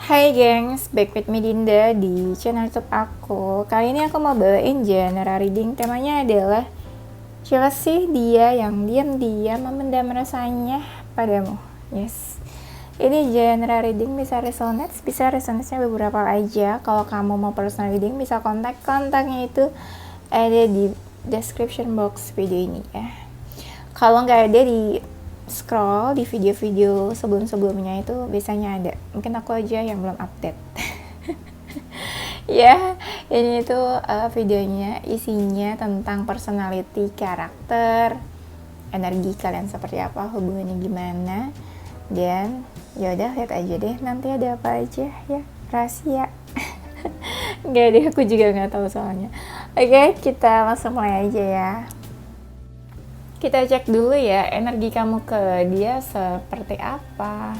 Hai gengs, back with me Dinda di channel YouTube aku. Kali ini aku mau bawain genre reading. Temanya adalah siapa sih dia yang diam-diam memendam rasanya padamu. Yes, ini genre reading bisa resonance-nya beberapa aja. Kalau kamu mau personal reading bisa kontaknya itu ada di description box video ini ya. Kalau nggak ada di scroll di video-video sebelum-sebelumnya itu biasanya ada. Mungkin aku aja yang belum update. Ya, ini tuh videonya isinya tentang personality, karakter, energi kalian seperti apa, hubungannya gimana. Dan ya udah lihat aja deh nanti ada apa aja ya, rahasia. Nggak deh, aku juga nggak tahu soalnya. Oke, kita langsung mulai aja ya. Kita cek dulu ya energi kamu ke dia seperti apa.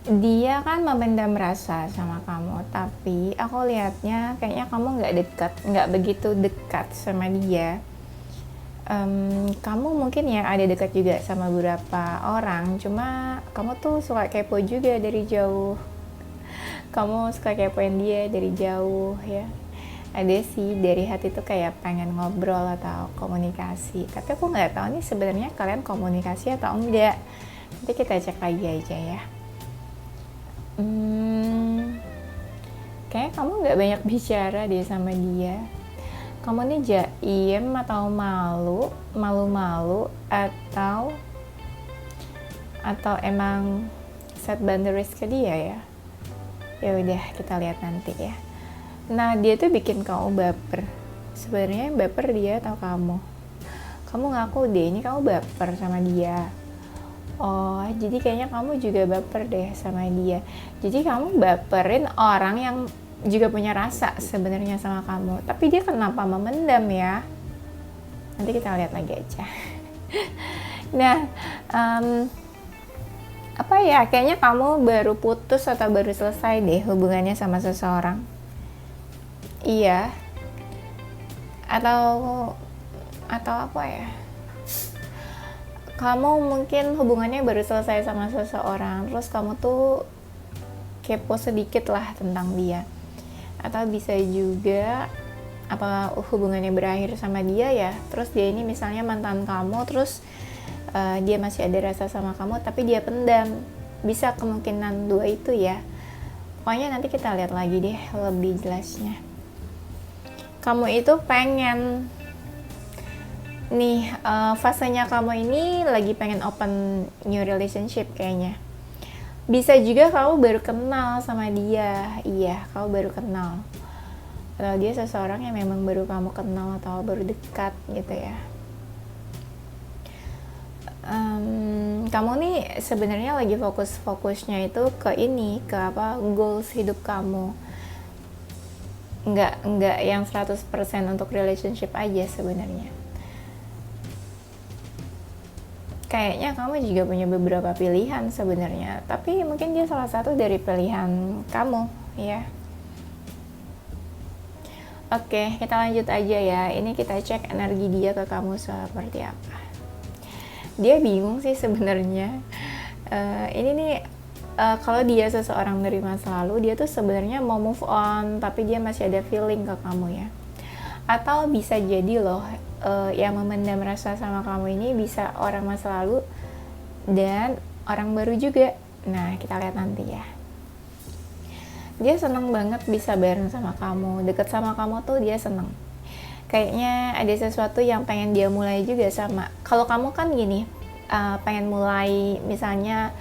Dia kan memendam rasa sama kamu, tapi aku lihatnya kayaknya kamu nggak begitu dekat sama dia. Kamu mungkin ya ada dekat juga sama beberapa orang, cuma kamu tuh suka kepo juga dari jauh. Kamu suka kepoin dia dari jauh ya. Ada sih dari hati tuh kayak pengen ngobrol atau komunikasi, tapi aku nggak tahu nih sebenarnya kalian komunikasi atau enggak. Nanti kita cek lagi aja ya. Kayaknya kamu nggak banyak bicara deh sama dia. Kamu nih jaim atau malu-malu atau emang set boundaries ke dia ya. Ya udah kita lihat nanti ya. Nah, dia tuh bikin kamu baper. Sebenarnya yang baper dia atau kamu? Kamu ngaku deh, ini kamu baper sama dia. Oh, jadi kayaknya kamu juga baper deh sama dia. Jadi kamu baperin orang yang juga punya rasa sebenarnya sama kamu. Tapi dia kenapa memendam ya? Nanti kita lihat lagi aja. Nah, apa ya? Kayaknya kamu baru putus atau baru selesai deh hubungannya sama seseorang. Iya, atau apa ya, kamu mungkin hubungannya baru selesai sama seseorang, terus kamu tuh kepo sedikit lah tentang dia. Atau bisa juga apa hubungannya berakhir sama dia ya, terus dia ini misalnya mantan kamu, terus dia masih ada rasa sama kamu tapi dia pendam. Bisa kemungkinan dua itu ya. Pokoknya nanti kita lihat lagi deh lebih jelasnya. Kamu itu pengen nih fasenya kamu ini lagi pengen open new relationship kayaknya. Bisa juga kamu baru kenal sama dia. Iya, kamu baru kenal. Atau dia seseorang yang memang baru kamu kenal atau baru dekat gitu ya. Kamu nih sebenarnya lagi fokusnya itu ke goals hidup kamu. Enggak yang 100% untuk relationship aja sebenarnya. Kayaknya kamu juga punya beberapa pilihan sebenarnya, tapi mungkin dia salah satu dari pilihan kamu ya. Oke, kita lanjut aja ya. Ini kita cek energi dia ke kamu seperti apa. Dia bingung sih sebenarnya. Ini nih kalau dia seseorang dari masa lalu, dia tuh sebenarnya mau move on, tapi dia masih ada feeling ke kamu ya. Atau bisa jadi loh, yang memendam rasa sama kamu ini bisa orang masa lalu dan orang baru juga. Nah, kita lihat nanti ya. Dia seneng banget bisa bareng sama kamu, deket sama kamu tuh dia seneng. Kayaknya ada sesuatu yang pengen dia mulai juga sama. Kalau kamu kan gini, pengen mulai misalnya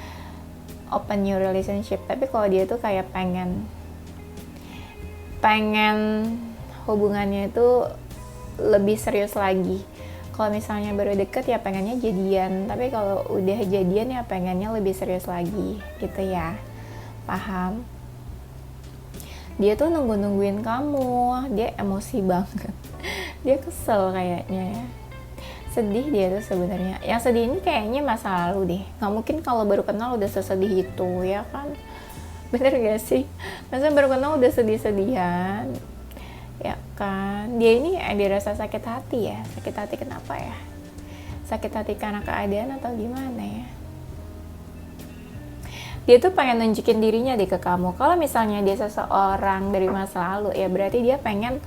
open new relationship, tapi kalau dia tuh kayak pengen hubungannya itu lebih serius lagi. Kalau misalnya baru deket ya pengennya jadian, tapi kalau udah jadian ya pengennya lebih serius lagi gitu ya. Paham? Dia tuh nungguin kamu, dia emosi banget. Dia kesel kayaknya ya. Sedih dia tuh sebenarnya. Yang sedih ini kayaknya masa lalu deh. Nggak mungkin kalau baru kenal udah sesedih itu ya kan? Bener gak sih? Masa baru kenal udah sedih-sedihan? Ya kan? Dia ini ada rasa sakit hati ya. Sakit hati kenapa ya? Sakit hati karena keadaan atau gimana ya? Dia tuh pengen nunjukin dirinya deh ke kamu. Kalau misalnya dia seseorang dari masa lalu, ya berarti dia pengen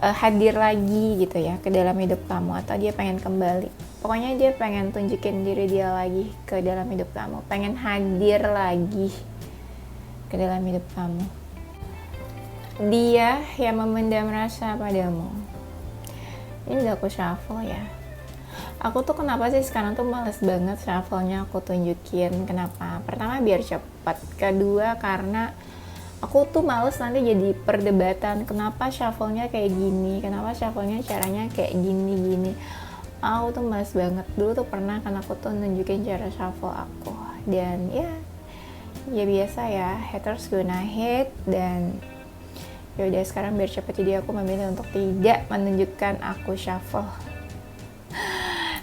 hadir lagi gitu ya ke dalam hidup kamu, atau dia pengen kembali. Pokoknya dia pengen tunjukin diri dia lagi ke dalam hidup kamu, pengen hadir lagi ke dalam hidup kamu. Dia yang memendam rasa padamu. Ini udah aku shuffle ya. Aku tuh kenapa sih sekarang tuh males banget shuffle-nya aku tunjukin. Kenapa? Pertama biar cepat. Kedua karena aku tuh males nanti jadi perdebatan. Kenapa shuffle-nya kayak gini? Kenapa shuffle-nya caranya kayak gini-gini? Aku tuh males banget. Dulu tuh pernah kan aku tuh nunjukin cara shuffle aku. Dan ya biasa ya, haters gonna hate. Dan yaudah sekarang biar cepat, jadi aku memilih untuk tidak menunjukkan aku shuffle.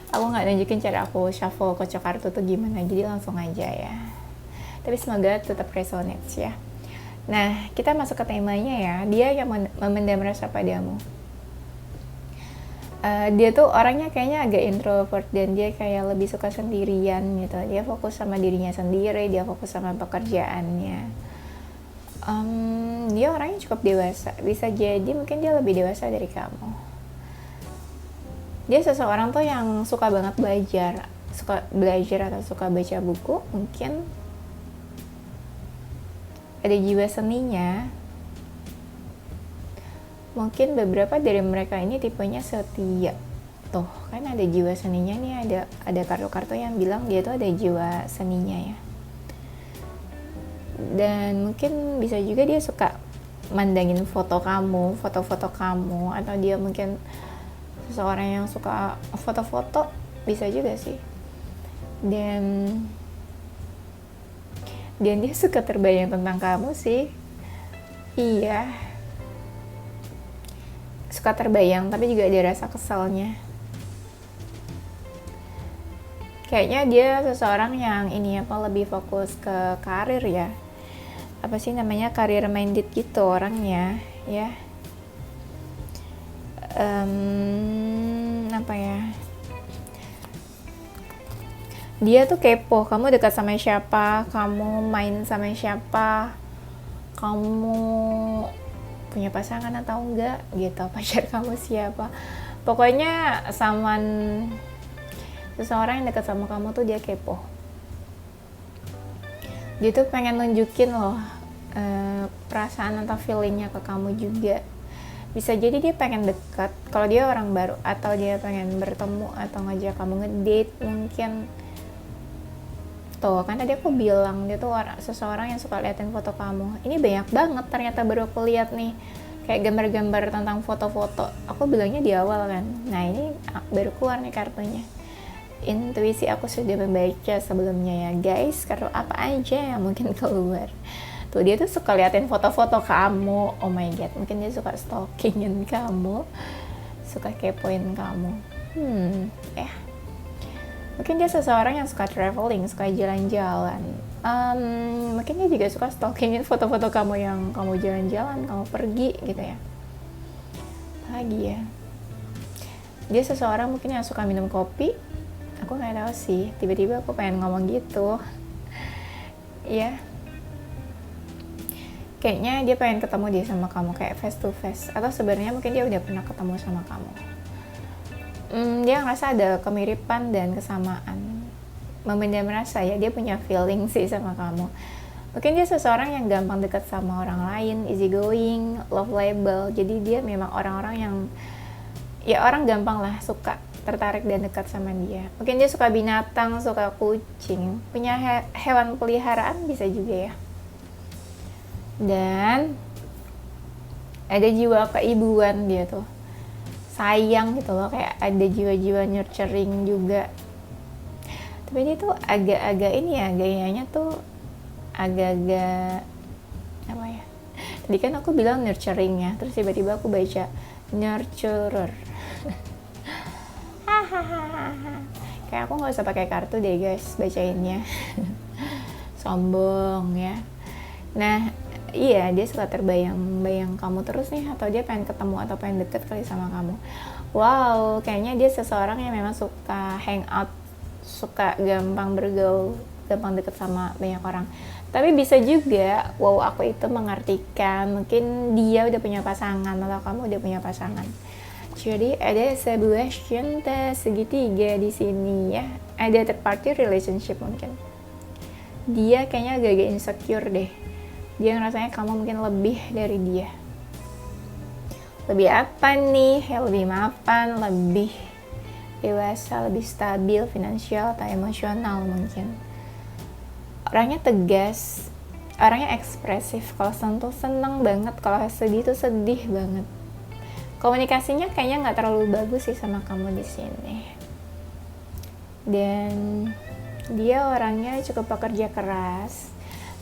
Aku nggak nunjukin cara aku shuffle kocok kartu tuh gimana, jadi langsung aja ya. Tapi semoga tetap resonates ya. Nah, kita masuk ke temanya ya. Dia yang memendam rasa padamu. Dia tuh orangnya kayaknya agak introvert dan dia kayak lebih suka sendirian gitu. Dia fokus sama dirinya sendiri, dia fokus sama pekerjaannya. Dia orangnya cukup dewasa. Bisa jadi mungkin dia lebih dewasa dari kamu. Dia seseorang tuh yang suka banget belajar atau suka baca buku. Mungkin ada jiwa seninya. Mungkin beberapa dari mereka ini tipenya setia. Tuh, kan ada jiwa seninya nih, ada kartu-kartu yang bilang dia tuh ada jiwa seninya ya. Dan mungkin bisa juga dia suka mandangin foto-foto kamu, atau dia mungkin seseorang yang suka foto-foto, bisa juga sih. Dan dia suka terbayang tentang kamu sih. Iya, suka terbayang, tapi juga ada rasa keselnya. Kayaknya dia seseorang yang lebih fokus ke karir ya. Apa sih namanya, career minded gitu orangnya ya. Apa ya, dia tuh kepo kamu dekat sama siapa, kamu main sama siapa, kamu punya pasangan atau enggak gitu, pacar kamu siapa. Pokoknya seseorang yang dekat sama kamu tuh dia kepo. Dia tuh pengen nunjukin loh perasaan atau feelingnya ke kamu juga. Bisa jadi dia pengen dekat kalau dia orang baru, atau dia pengen bertemu atau ngajak kamu ngedate mungkin. Tuh kan tadi aku bilang dia tuh seseorang yang suka liatin foto kamu. Ini banyak banget ternyata baru aku lihat nih, kayak gambar-gambar tentang foto-foto. Aku bilangnya di awal kan. Nah ini baru keluar nih kartunya. Intuisi aku sudah membaca sebelumnya ya guys. Kartu apa aja yang mungkin keluar. Tuh dia tuh suka liatin foto-foto kamu. Oh my god, mungkin dia suka stalkingin kamu, suka kepoin kamu. Mungkin dia seseorang yang suka traveling, suka jalan-jalan. Mungkin dia juga suka stalkingin foto-foto kamu yang kamu jalan-jalan, kamu pergi gitu ya. Lagi ya, dia seseorang mungkin yang suka minum kopi. Aku nggak tahu sih, tiba-tiba aku pengen ngomong gitu ya. Kayaknya dia pengen ketemu dia sama kamu kayak face to face, atau sebenarnya mungkin dia udah pernah ketemu sama kamu. Dia ngerasa ada kemiripan dan kesamaan. Memendam rasa ya, dia punya feeling sih sama kamu. Mungkin dia seseorang yang gampang dekat sama orang lain, easy going, love label. Jadi dia memang orang-orang yang ya orang gampang lah suka tertarik dan dekat sama dia. Mungkin dia suka binatang, suka kucing, punya hewan peliharaan bisa juga ya. Dan ada jiwa keibuan dia tuh, sayang gitu loh, kayak ada jiwa-jiwa nurturing juga. Tapi dia tuh agak-agak ini ya, gayanya tuh agak-agak apa ya, tadi kan aku bilang nurturing ya, terus tiba-tiba aku baca nurturer. Kayak aku nggak usah pakai kartu deh guys bacainnya. Sombong ya. Nah iya, dia suka terbayang-bayang kamu terus nih, atau dia pengen ketemu atau pengen deket kali sama kamu. Wow, kayaknya dia seseorang yang memang suka hangout, suka gampang bergaul, gampang deket sama banyak orang. Tapi bisa juga, wow aku itu mengartikan mungkin dia udah punya pasangan atau kamu udah punya pasangan. Jadi ada sebuah cinta segitiga di sini ya. Ada third party relationship mungkin. Dia kayaknya agak-agak insecure deh. Dia ngerasanya kamu mungkin lebih dari dia. Lebih apa nih? Lebih mapan, lebih dewasa, lebih stabil, finansial atau emosional mungkin. Orangnya tegas, orangnya ekspresif. Kalau sentuh seneng banget, kalau sedih tuh sedih banget. Komunikasinya kayaknya nggak terlalu bagus sih sama kamu di sini. Dan dia orangnya cukup pekerja keras.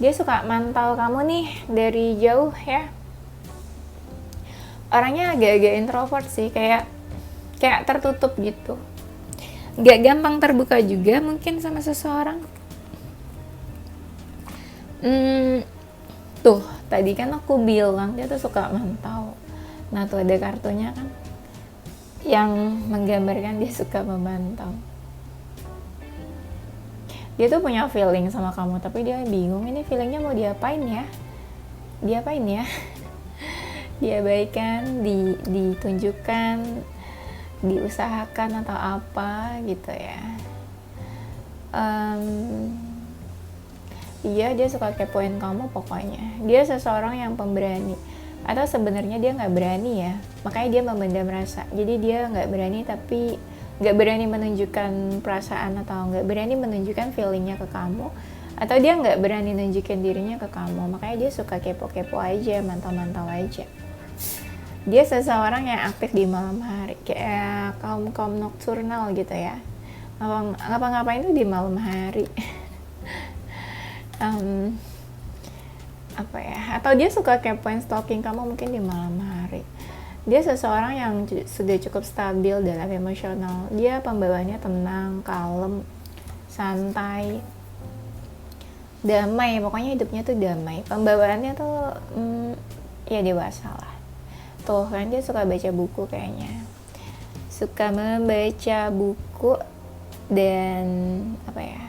Dia suka mantau kamu nih dari jauh ya. Orangnya agak-agak introvert sih, kayak tertutup gitu. Nggak gampang terbuka juga mungkin sama seseorang. Tuh, tadi kan aku bilang dia tuh suka mantau. Nah tuh ada kartunya kan yang menggambarkan dia suka memantau. Dia tuh punya feeling sama kamu, tapi dia bingung ini feelingnya mau diapain ya. Diabaikan, ditunjukkan, diusahakan atau apa gitu ya. Dia suka kepoin kamu pokoknya. Dia seseorang yang pemberani. Atau sebenarnya dia nggak berani ya, makanya dia memendam rasa. Jadi dia nggak berani, tapi nggak berani menunjukkan perasaan atau nggak berani menunjukkan feelingnya ke kamu, atau dia nggak berani nunjukin dirinya ke kamu, makanya dia suka kepo-kepo aja, mantau-mantau aja. Dia seseorang yang aktif di malam hari, kayak kaum nokturnal gitu ya, ngapa-ngapain tuh di malam hari. Apa ya, atau dia suka kepoin stalking kamu mungkin di malam hari. Dia seseorang yang sudah cukup stabil dalam emosional. Dia pembawaannya tenang, kalem, santai, damai. Pokoknya hidupnya tuh damai. Pembawaannya tuh ya dewasa lah. Tuh kan dia suka baca buku kayaknya. Suka membaca buku dan apa ya,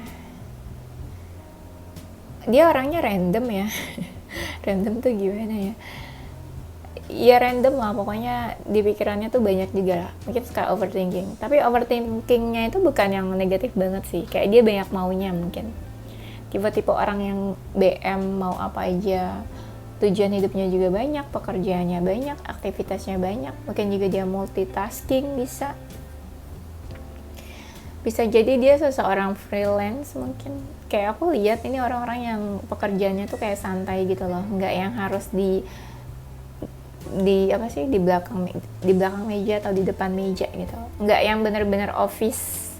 dia orangnya random ya. Random tuh gimana ya? Ya random lah, pokoknya di pikirannya tuh banyak juga lah. Mungkin suka overthinking. Tapi overthinkingnya itu bukan yang negatif banget sih. Kayak dia banyak maunya mungkin. Tipe-tipe orang yang BM, mau apa aja. Tujuan hidupnya juga banyak, pekerjaannya banyak, aktivitasnya banyak. Mungkin juga dia multitasking bisa. Bisa jadi dia seseorang freelance mungkin. Kayak aku lihat ini orang-orang yang pekerjaannya tuh kayak santai gitu loh, nggak yang harus di belakang meja atau di depan meja gitu, nggak yang bener-bener office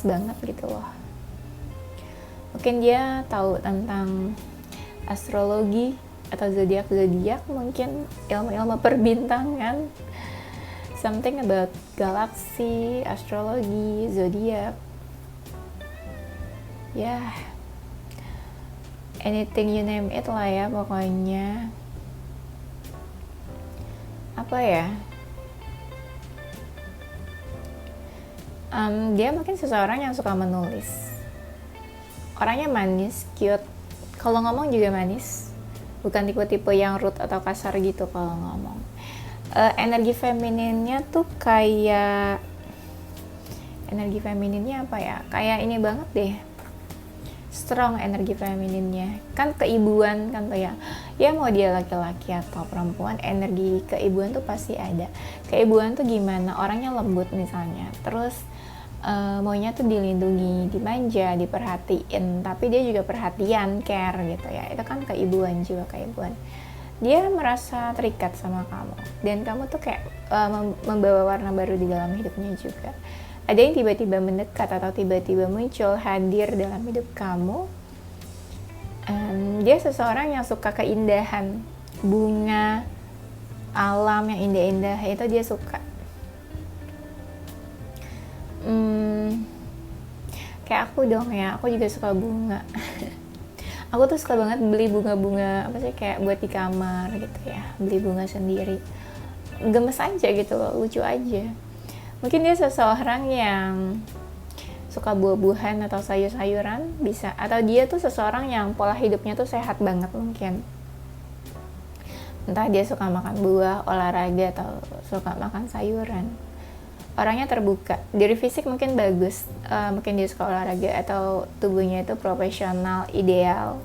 banget gitu loh. Mungkin dia tahu tentang astrologi atau zodiak mungkin ilmu perbintangan, something about galaksi, astrologi, zodiak. Ya, anything you name it lah ya pokoknya. Apa ya? Dia mungkin seseorang yang suka menulis. Orangnya manis, cute. Kalau ngomong juga manis. Bukan tipe-tipe yang rude atau kasar gitu kalau ngomong. Energi femininnya tuh kayak, energi femininnya apa ya? Kayak ini banget deh. Strong energi femininnya kan, keibuan kan tuh ya mau dia laki-laki atau perempuan, energi keibuan tuh pasti ada. Keibuan tuh gimana, orangnya lembut misalnya, terus maunya tuh dilindungi, dimanja, diperhatiin, tapi dia juga perhatian, care gitu ya. Itu kan keibuan, jiwa keibuan. Dia merasa terikat sama kamu, dan kamu tuh kayak membawa warna baru di dalam hidupnya juga. Ada yang tiba-tiba mendekat atau tiba-tiba muncul, hadir dalam hidup kamu. Dia seseorang yang suka keindahan, bunga, alam yang indah-indah, itu dia suka. Kayak aku dong ya, aku juga suka bunga. Aku tuh suka banget beli bunga-bunga, apa sih, kayak buat di kamar gitu ya, beli bunga sendiri. Gemes aja gitu loh, lucu aja. Mungkin dia seseorang yang suka buah-buahan atau sayur-sayuran bisa, atau dia tuh seseorang yang pola hidupnya tuh sehat banget mungkin, entah dia suka makan buah, olahraga, atau suka makan sayuran. Orangnya terbuka, dari fisik mungkin bagus, mungkin dia suka olahraga atau tubuhnya itu profesional, ideal,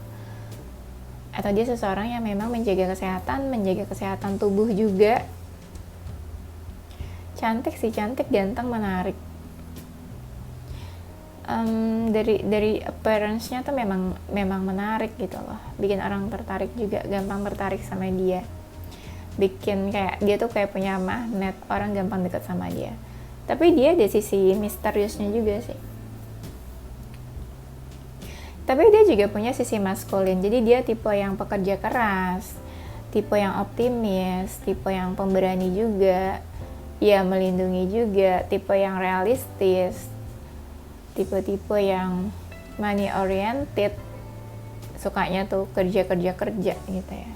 atau dia seseorang yang memang menjaga kesehatan tubuh juga. Cantik sih, cantik, ganteng, menarik. Dari appearance-nya tuh memang menarik gitu loh, bikin orang tertarik juga, gampang tertarik sama dia, bikin kayak dia tuh kayak punya magnet, orang gampang dekat sama dia. Tapi dia ada sisi misteriusnya juga sih, tapi dia juga punya sisi maskulin. Jadi dia tipe yang pekerja keras, tipe yang optimis, tipe yang pemberani juga, ya melindungi juga, tipe yang realistis, tipe-tipe yang money oriented, sukanya tuh kerja gitu ya.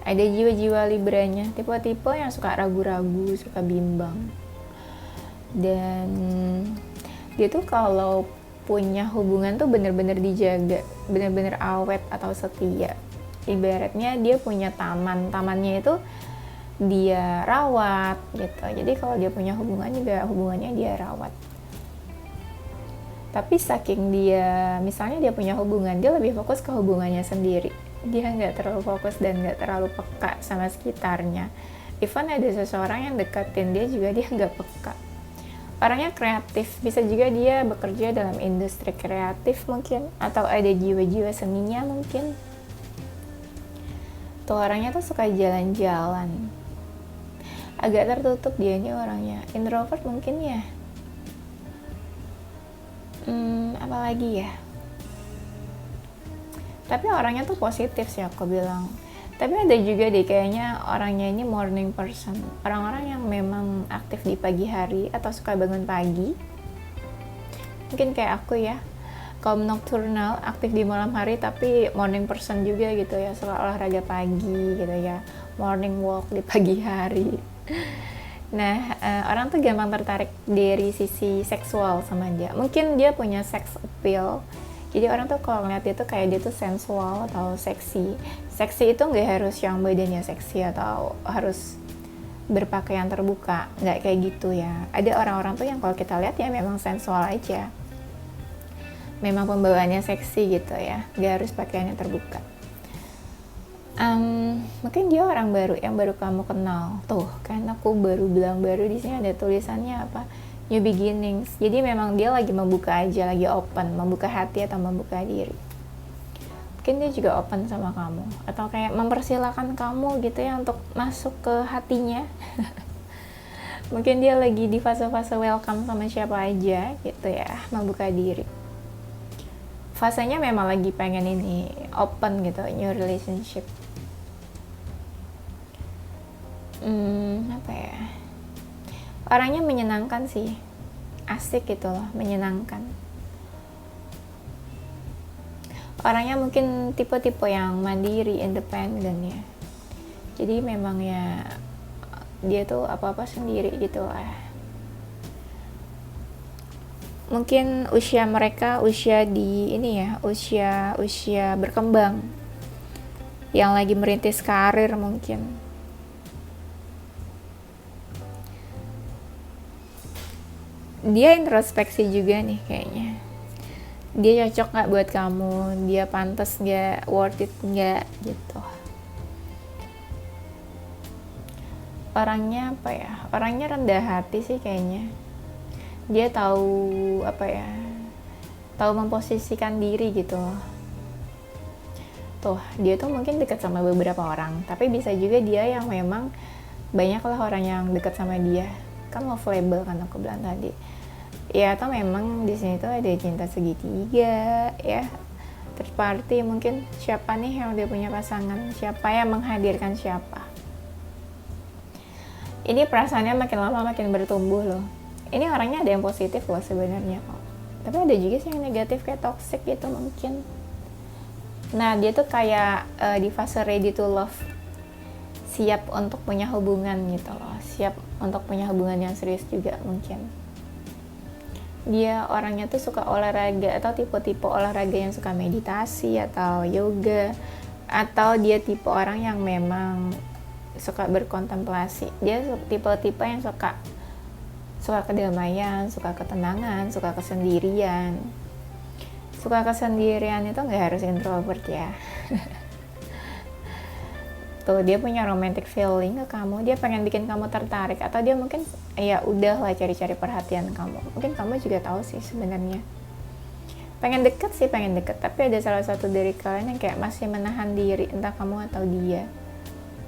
Ada jiwa-jiwa Libranya, tipe-tipe yang suka ragu-ragu, suka bimbang, dan dia tuh kalau punya hubungan tuh bener-bener dijaga, bener-bener awet atau setia. Ibaratnya dia punya tamannya itu dia rawat gitu. Jadi kalau dia punya hubungan juga hubungannya dia rawat. Tapi saking dia, misalnya dia punya hubungan, dia lebih fokus ke hubungannya sendiri. Dia nggak terlalu fokus dan nggak terlalu peka sama sekitarnya. Even ada seseorang yang deketin dia juga dia nggak peka. Orangnya kreatif, bisa juga dia bekerja dalam industri kreatif mungkin, atau ada jiwa-jiwa seninya mungkin. Tuh orangnya tuh suka jalan-jalan, agak tertutup dia ini orangnya, introvert mungkin ya. Apalagi ya, tapi orangnya tuh positif sih aku bilang. Tapi ada juga deh kayaknya orangnya ini morning person, orang-orang yang memang aktif di pagi hari atau suka bangun pagi, mungkin kayak aku ya, kaum nocturnal, aktif di malam hari tapi morning person juga gitu ya, suka olahraga pagi gitu ya, morning walk di pagi hari. Nah, orang tuh gampang tertarik dari sisi seksual sama dia. Mungkin dia punya sex appeal. Jadi orang tuh kalau ngeliat dia tuh kayak dia tuh sensual atau seksi. Seksi itu nggak harus yang badannya seksi atau harus berpakaian terbuka. Nggak kayak gitu ya. Ada orang-orang tuh yang kalau kita lihat ya memang sensual aja. Memang pembawaannya seksi gitu ya. Nggak harus pakaiannya terbuka. Mungkin dia orang baru yang baru kamu kenal. Tuh kan aku baru bilang baru, di sini ada tulisannya apa, new beginnings. Jadi memang dia lagi membuka aja, lagi open, membuka hati atau membuka diri. Mungkin dia juga open sama kamu, atau kayak mempersilahkan kamu gitu ya untuk masuk ke hatinya. Mungkin dia lagi di fase-fase welcome sama siapa aja gitu ya, membuka diri. Fasenya memang lagi pengen ini open gitu, new relationship. Apa ya, orangnya menyenangkan sih, asik gitu loh, menyenangkan. Orangnya mungkin tipe-tipe yang mandiri, independen ya. Jadi memang ya dia tuh apa-apa sendiri gitu lah. Mungkin usia mereka usia di ini ya, usia berkembang, yang lagi merintis karir mungkin. Dia introspeksi juga nih kayaknya. Dia cocok nggak buat kamu? Dia pantas nggak? Worth it nggak? Gitu. Orangnya apa ya? Orangnya rendah hati sih kayaknya. Dia tahu apa ya? Tahu memposisikan diri gitu. Tuh, dia tuh mungkin dekat sama beberapa orang, tapi bisa juga dia yang memang banyak lah orang yang dekat sama dia. Kan love label kan aku bilang tadi. Ya atau memang di sini tuh ada cinta segitiga ya. Third party mungkin, siapa nih yang dia punya pasangan? Siapa yang menghadirkan siapa? Ini perasaannya makin lama makin bertumbuh loh. Ini orangnya ada yang positif loh sebenarnya kok. Tapi ada juga sih yang negatif kayak toxic gitu mungkin. Nah dia tuh kayak di fase ready to love siap untuk punya hubungan gitu loh, siap untuk punya hubungan yang serius juga mungkin. Dia orangnya tuh suka olahraga atau tipe-tipe olahraga yang suka meditasi atau yoga, atau dia tipe orang yang memang suka berkontemplasi. Dia tipe-tipe yang suka kedamaian, suka ketenangan, suka kesendirian. Suka kesendirian itu nggak harus introvert ya. Tuh, dia punya romantic feeling ke kamu, dia pengen bikin kamu tertarik, atau dia mungkin ya udahlah cari-cari perhatian kamu. Mungkin kamu juga tahu sih sebenarnya pengen deket, tapi ada salah satu dari kalian yang kayak masih menahan diri, entah kamu atau dia.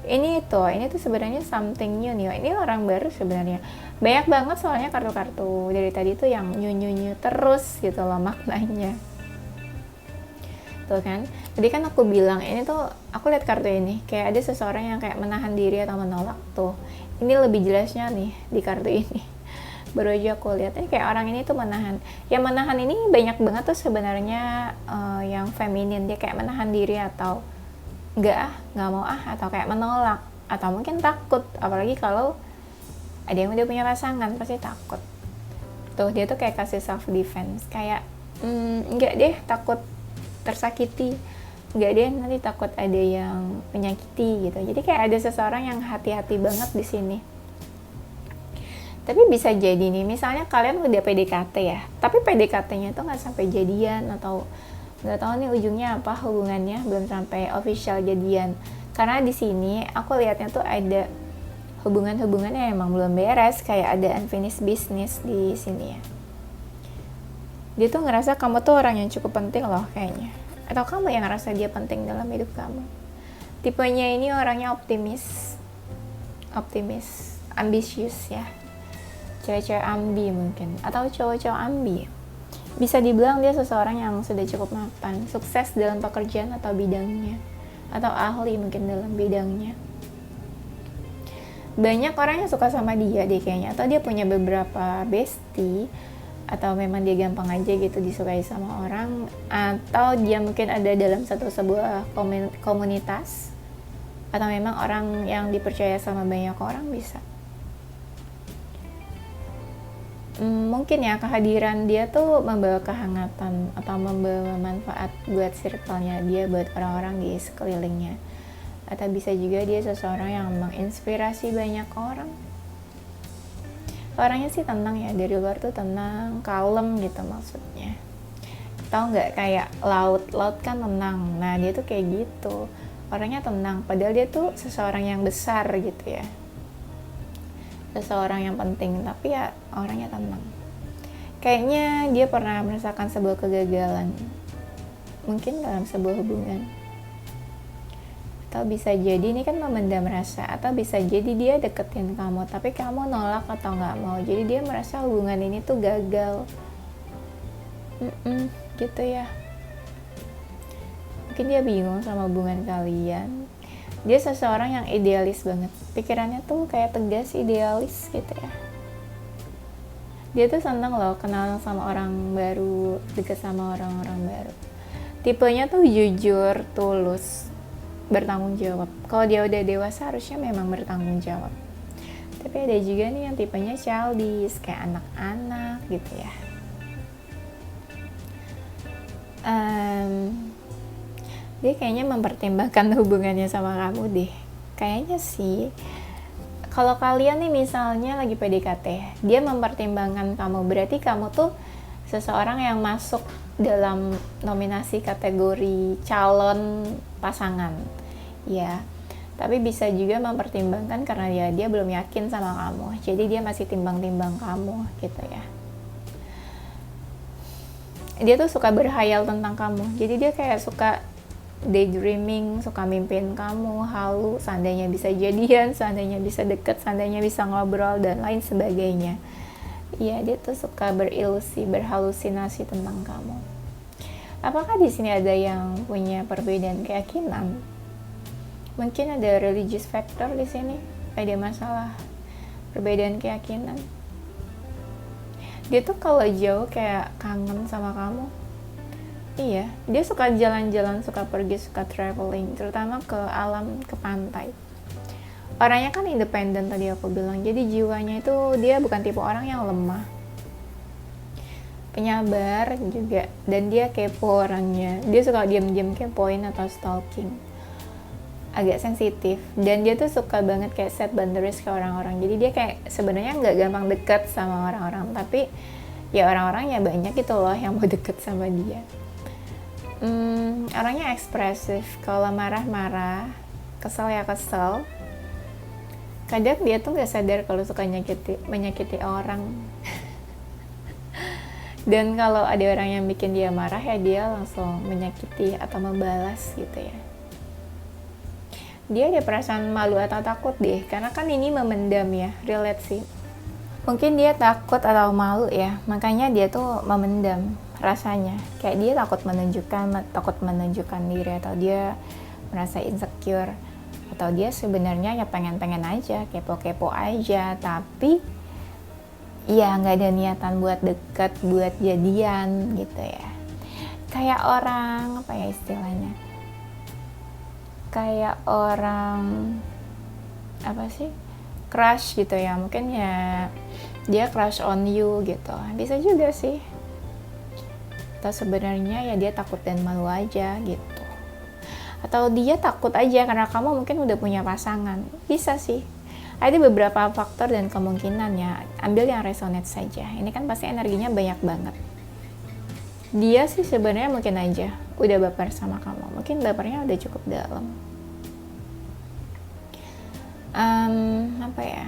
Ini tuh sebenarnya something new nih. Ini orang baru sebenarnya. Banyak banget soalnya kartu-kartu dari tadi tuh yang new terus gitu loh maknanya. Tuh kan, tadi kan aku bilang ini tuh, aku lihat kartu ini kayak ada seseorang yang kayak menahan diri atau menolak. Tuh, ini lebih jelasnya nih di kartu ini. Baru aja aku lihat ini kayak orang ini tuh menahan. Yang menahan ini banyak banget tuh sebenarnya yang feminin, dia kayak menahan diri atau nggak mau atau kayak menolak, atau mungkin takut, apalagi kalau ada yang udah punya pasangan pasti takut. Tuh, dia tuh kayak kasih self defense, kayak nggak deh takut tersakiti, nggak deh nanti takut ada yang menyakiti gitu. Jadi kayak ada seseorang yang hati-hati banget di sini. Tapi bisa jadi nih, misalnya kalian udah PDKT ya, tapi PDKT-nya tuh nggak sampai jadian, atau nggak tahu nih ujungnya apa hubungannya, belum sampai official jadian. Karena di sini aku lihatnya tuh ada hubungan-hubungannya emang belum beres, kayak ada unfinished business di sini ya. Dia tuh ngerasa kamu tuh orang yang cukup penting loh kayaknya, atau kamu yang ngerasa dia penting dalam hidup kamu. Tipenya ini orangnya optimis, ambisius ya, cewek-cewek ambi mungkin, atau cowok-cowok ambi. Bisa dibilang dia seseorang yang sudah cukup mapan, sukses dalam pekerjaan atau bidangnya, atau ahli mungkin dalam bidangnya. Banyak orang yang suka sama dia deh kayaknya, atau dia punya beberapa bestie, atau memang dia gampang aja gitu disukai sama orang, atau dia mungkin ada dalam sebuah komunitas, atau memang orang yang dipercaya sama banyak orang bisa. Mungkin ya kehadiran dia tuh membawa kehangatan atau membawa manfaat buat circle-nya dia, buat orang-orang di sekelilingnya. Atau bisa juga dia seseorang yang menginspirasi banyak orang. Orangnya sih tenang ya, dari luar tuh tenang, kalem gitu maksudnya. Tahu nggak, kayak laut kan tenang. Nah dia tuh kayak gitu, orangnya tenang, padahal dia tuh seseorang yang besar gitu ya, seseorang yang penting, tapi ya orangnya tenang. Kayaknya dia pernah merasakan sebuah kegagalan, mungkin dalam sebuah hubungan. Atau bisa jadi ini kan memendam rasa, atau bisa jadi dia deketin kamu tapi kamu nolak atau nggak mau, jadi dia merasa hubungan ini tuh gagal. Gitu ya, mungkin dia bingung sama hubungan kalian. Dia seseorang yang idealis banget, pikirannya tuh kayak tegas, idealis gitu ya. Dia tuh seneng loh kenal sama orang baru, deket sama orang-orang baru. Tipenya tuh jujur, tulus, bertanggung jawab. Kalau dia udah dewasa harusnya memang bertanggung jawab. Tapi ada juga nih yang tipenya childish, kayak anak-anak gitu ya. Dia kayaknya mempertimbangkan hubungannya sama kamu deh. Kayaknya sih. Kalau kalian nih misalnya lagi PDKT, dia mempertimbangkan kamu, berarti kamu tuh seseorang yang masuk dalam nominasi kategori calon pasangan ya. Tapi bisa juga mempertimbangkan karena dia belum yakin sama kamu, jadi dia masih timbang-timbang kamu gitu ya. Dia tuh suka berhayal tentang kamu, jadi dia kayak suka daydreaming, suka mimpin kamu, halu, seandainya bisa jadian, seandainya bisa deket, seandainya bisa ngobrol dan lain sebagainya. Iya, dia tuh suka berilusi, berhalusinasi tentang kamu. Apakah di sini ada yang punya perbedaan keyakinan? Mungkin ada religious factor di sini, ada masalah perbedaan keyakinan. Dia tuh kalau jauh kayak kangen sama kamu. Iya, dia suka jalan-jalan, suka pergi, suka traveling, terutama ke alam, ke pantai. orangnya kan independen tadi aku bilang, jadi jiwanya itu dia bukan tipe orang yang lemah, penyabar juga, dan dia kepo orangnya, dia suka diam-diam kepoin atau stalking, agak sensitif, dan dia tuh suka banget kayak set boundaries ke orang-orang. Jadi dia kayak sebenarnya nggak gampang deket sama orang-orang, tapi ya orang-orang ya banyak gitu loh yang mau deket sama dia. Orangnya ekspresif, kalau marah-marah, kesel ya kesel. Kadang dia tuh nggak sadar kalau suka menyakiti orang. Dan kalau ada orang yang bikin dia marah ya dia langsung menyakiti atau membalas gitu ya. Dia ada perasaan malu atau takut deh, karena kan ini memendam ya, relate sih. Mungkin dia takut atau malu ya, makanya dia tuh memendam rasanya. Kayak dia takut menunjukkan diri, atau dia merasa insecure, atau dia sebenarnya ya pengen-pengen aja, kepo-kepo aja, tapi ya nggak ada niatan buat deket, buat jadian gitu ya. Kayak orang, apa ya istilahnya, kayak orang apa sih, crush gitu ya, mungkin ya dia crush on you gitu, bisa juga sih. Atau sebenarnya ya dia takut dan malu aja gitu, atau dia takut aja karena kamu mungkin udah punya pasangan, bisa sih. Ada beberapa faktor dan kemungkinan ya, ambil yang resonate saja. Ini kan pasti energinya banyak banget. Dia sih sebenarnya mungkin aja udah baper sama kamu, mungkin bapernya udah cukup dalam. Apa ya?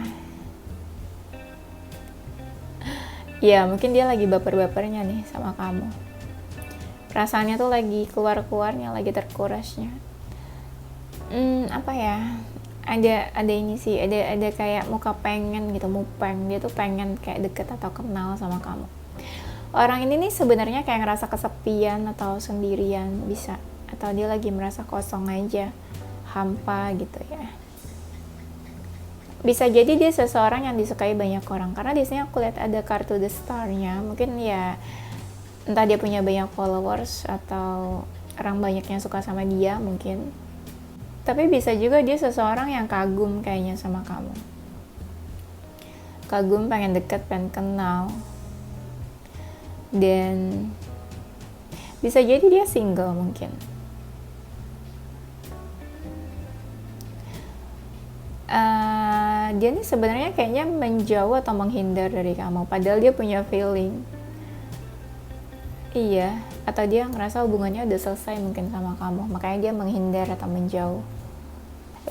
Ya mungkin dia lagi baper-bapernya nih sama kamu. Perasaannya tuh lagi keluar-keluarnya, lagi terkurasnya. Apa ya? Ada ini sih, ada kayak muka pengen gitu, mupeng. Dia tuh pengen kayak deket atau kenal sama kamu. Orang ini nih sebenarnya kayak ngerasa kesepian atau sendirian, bisa. Atau dia lagi merasa kosong aja, hampa gitu ya. Bisa jadi dia seseorang yang disukai banyak orang, karena di sini aku lihat ada kartu the star-nya. Mungkin ya entah dia punya banyak followers atau orang banyak yang suka sama dia mungkin. Tapi bisa juga dia seseorang yang kagum kayaknya sama kamu. Kagum, pengen deket, pengen kenal. Dan bisa jadi dia single mungkin. Dia nih sebenarnya kayaknya menjauh atau menghindar dari kamu, padahal dia punya feeling. Iya, atau dia ngerasa hubungannya udah selesai mungkin sama kamu, makanya dia menghindar atau menjauh.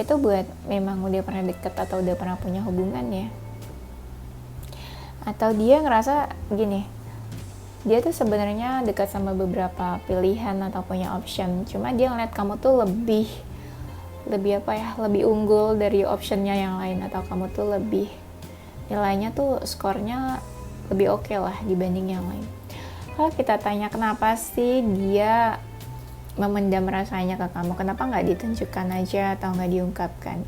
Itu buat memang udah pernah deket atau udah pernah punya hubungan ya. Atau dia ngerasa gini, dia tuh sebenarnya dekat sama beberapa pilihan atau punya option, cuma dia ngeliat kamu tuh lebih apa ya, lebih unggul dari optionnya yang lain, atau kamu tuh lebih nilainya tuh skornya lebih oke lah dibanding yang lain. Kalau kita tanya kenapa sih dia memendam rasanya ke kamu, kenapa nggak ditunjukkan aja atau nggak diungkapkan?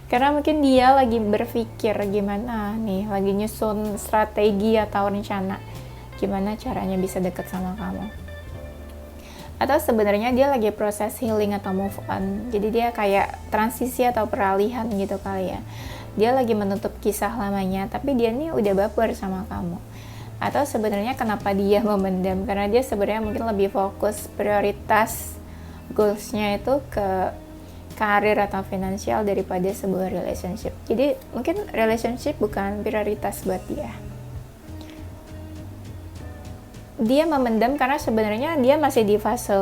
Karena mungkin dia lagi berpikir gimana nih, lagi nyusun strategi atau rencana gimana caranya bisa deket sama kamu. Atau sebenarnya dia lagi proses healing atau move on, jadi dia kayak transisi atau peralihan gitu kali ya. Dia lagi menutup kisah lamanya, tapi dia nih udah baper sama kamu. Atau sebenarnya kenapa dia memendam, karena dia sebenarnya mungkin lebih fokus, prioritas goalsnya itu ke karir atau finansial daripada sebuah relationship. Jadi mungkin relationship bukan prioritas buat dia. Dia memendam karena sebenarnya dia masih di fase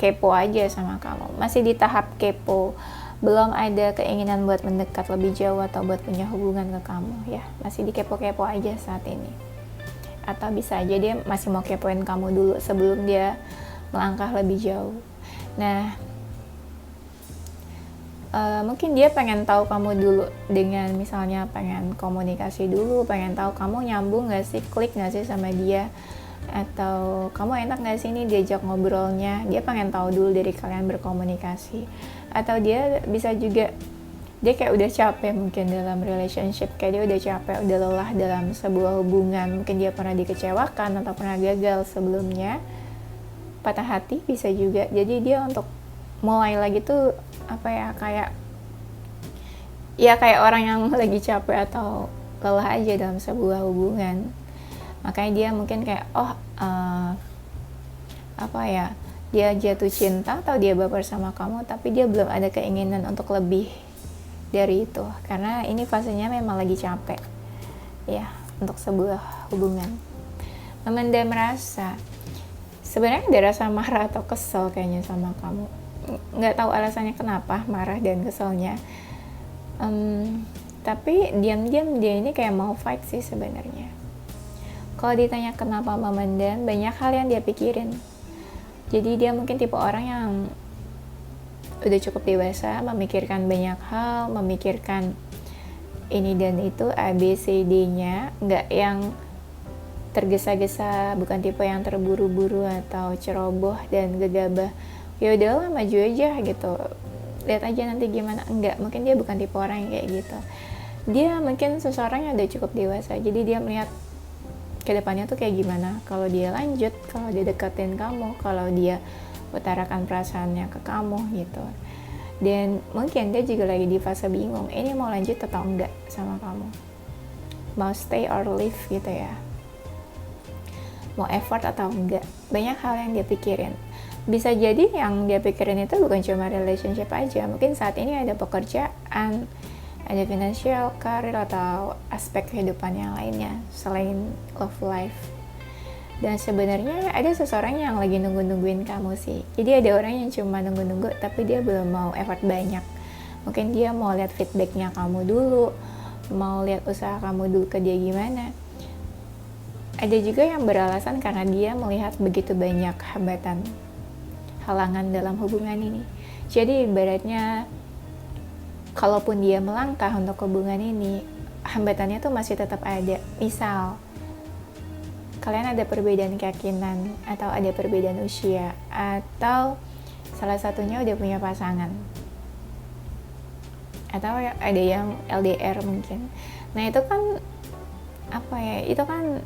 kepo aja sama kamu, masih di tahap kepo, belum ada keinginan buat mendekat lebih jauh atau buat punya hubungan ke kamu ya, masih di kepo-kepo aja saat ini. Atau bisa aja dia masih mau kepoin kamu dulu sebelum dia melangkah lebih jauh. Nah, mungkin dia pengen tahu kamu dulu, dengan misalnya pengen komunikasi dulu, pengen tahu kamu nyambung gak sih, klik gak sih sama dia, atau kamu enak gak sih nih diajak ngobrolnya. Dia pengen tahu dulu dari kalian berkomunikasi. Atau dia bisa juga dia kayak udah capek mungkin dalam relationship, kayak dia udah capek, udah lelah dalam sebuah hubungan, mungkin dia pernah dikecewakan atau pernah gagal sebelumnya, patah hati bisa juga. Jadi dia untuk mulai lagi tuh apa ya, kayak ya kayak orang yang lagi capek atau lelah aja dalam sebuah hubungan. Makanya dia mungkin kayak apa ya, dia jatuh cinta atau dia baper sama kamu, tapi dia belum ada keinginan untuk lebih dari itu, karena ini fasenya memang lagi capek ya untuk sebuah hubungan. Memendam rasa, sebenarnya ada rasa marah atau kesel kayaknya sama kamu, nggak tahu alasannya kenapa marah dan keselnya. Tapi diam-diam dia ini kayak mau fight sih sebenarnya. Kalau ditanya kenapa memendam, banyak hal yang dia pikirin. Jadi dia mungkin tipe orang yang udah cukup dewasa, memikirkan banyak hal, memikirkan ini dan itu, A, B, C, D-nya, nggak yang tergesa-gesa, bukan tipe yang terburu-buru atau ceroboh dan gegabah. Ya udahlah, maju aja gitu, lihat aja nanti gimana. Enggak, mungkin dia bukan tipe orang yang kayak gitu. Dia mungkin seseorang yang udah cukup dewasa, jadi dia melihat kedepannya tuh kayak gimana. Kalau dia lanjut, kalau dia deketin kamu, kalau dia utarakan perasaannya ke kamu gitu. Dan mungkin dia juga lagi di fase bingung, ini mau lanjut atau enggak sama kamu, mau stay or leave gitu ya, mau effort atau enggak. Banyak hal yang dia pikirin. Bisa jadi yang dia pikirin itu bukan cuma relationship aja, mungkin saat ini ada pekerjaan, ada financial, karir, atau aspek kehidupan yang lainnya selain love life. Dan sebenarnya ada seseorang yang lagi nungguin kamu sih. Jadi ada orang yang cuma nunggu-nunggu tapi dia belum mau effort banyak. Mungkin dia mau lihat feedbacknya kamu dulu, mau lihat usaha kamu dulu ke dia gimana. Ada juga yang beralasan karena dia melihat begitu banyak hambatan, halangan dalam hubungan ini. Jadi ibaratnya kalaupun dia melangkah untuk hubungan ini, hambatannya tuh masih tetap ada. Misal kalian ada perbedaan keyakinan, atau ada perbedaan usia, atau salah satunya udah punya pasangan, atau ada yang LDR mungkin. Nah itu kan apa ya, itu kan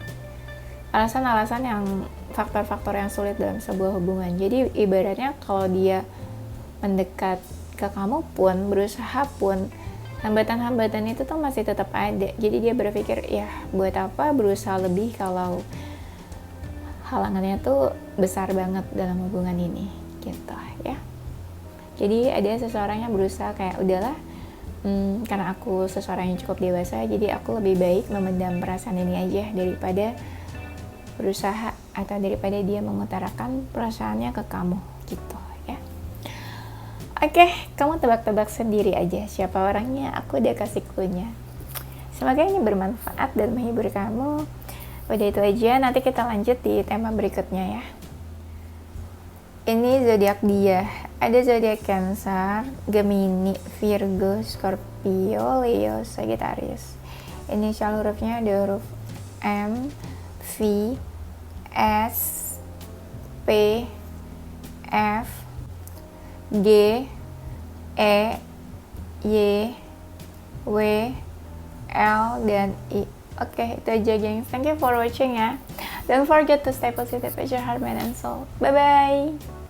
alasan-alasan yang faktor-faktor yang sulit dalam sebuah hubungan. Jadi ibaratnya kalau dia mendekat ke kamu pun, berusaha pun, hambatan-hambatan itu tuh masih tetap ada. Jadi dia berpikir, ya buat apa berusaha lebih kalau halangannya tuh besar banget dalam hubungan ini gitu ya. Jadi ada seseorang yang berusaha kayak udahlah, karena aku seseorang yang cukup dewasa, jadi aku lebih baik memendam perasaan ini aja daripada berusaha atau daripada dia mengutarakan perasaannya ke kamu gitu ya. Oke, kamu tebak-tebak sendiri aja siapa orangnya, aku udah kasih clue-nya. Semoga ini bermanfaat dan menghibur kamu. Udah itu aja, nanti kita lanjut di tema berikutnya ya. Ini zodiak dia. Ada zodiak Cancer, Gemini, Virgo, Scorpio, Leo, Sagittarius. Inisial hurufnya ada huruf M, V, S, P, F, G, E, Y, W, L, dan I. Oke, itu aja gengs. Thank you for watching ya. Don't forget to stay positive with your heart, mind, and soul. Bye-bye.